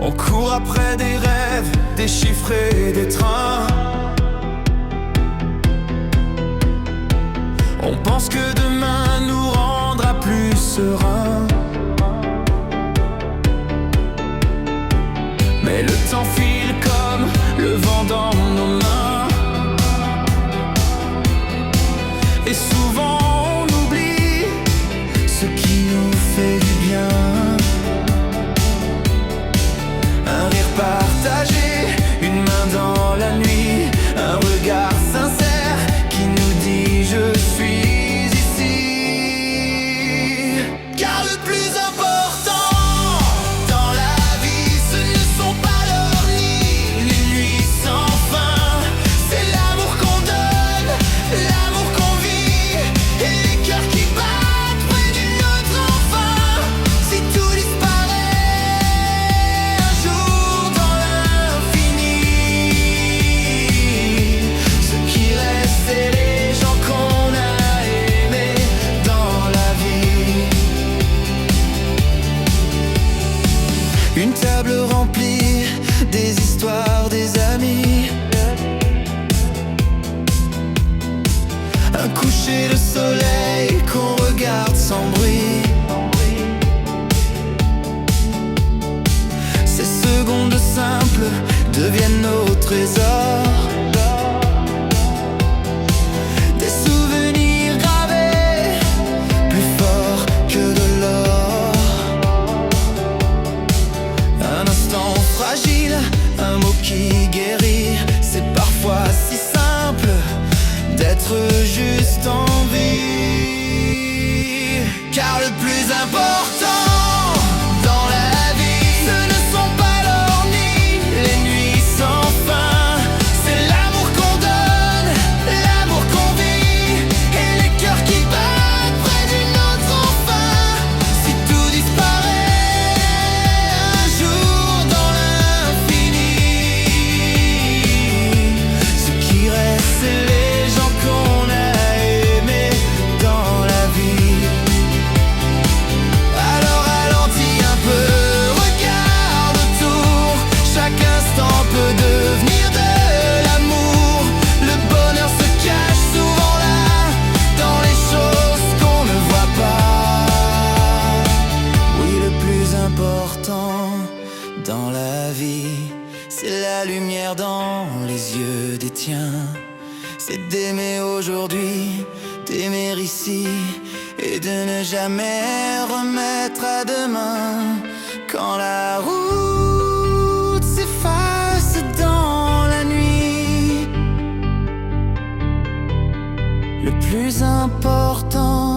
On court après des rêves, des chiffres et des trains. On pense que demain nous rendra plus sereins. Mais le temps file comme le vent dans nos mains. Et souvent on oublie ce qui nous fait du bien. Un rire partagé, une main dans la nuit, un regard sincère qui nous dit je suis ici. Car le plus important dans la vie, ce ne sont pas l'heure ni les nuits sans fin. C'est l'amour qu'on donne, l'amour qu'on vit, et les cœurs qui battent près d'une autre enfin. Si tout disparaît un jour dans l'infini, ce qui reste c'est les gens qu'on a aimés dans la vie. Une table remplie des histoires des amis, un coucher de soleil qu'on regarde sans bruit. Ces secondes simples deviennent nos trésors, des souvenirs gravés plus forts que de l'or. Un instant fragile, un mot qui guérit. C'est parfois si simple d'être juste en vie. Car le plus important dans la vie, ce ne sont pas l'or ni les nuits sans fin. C'est l'amour qu'on donne, l'amour qu'on vit, et les cœurs qui battent près d'une autre enfin. Si tout disparaît un jour dans l'infini, ce qui reste c'est les gens qu'on a aimés dans la vie. Alors ralentis un peu, regarde autour. Chaque instant peut devenir de l'amour. Le bonheur se cache souvent là, dans les choses qu'on ne voit pas. Oui, le plus important dans la vie, c'est la lumière dans les yeux des tiens. C'est d'aimer aujourd'hui, d'aimer ici, et de ne jamais remettre à demain. Quand la route s'efface dans la nuit, le plus important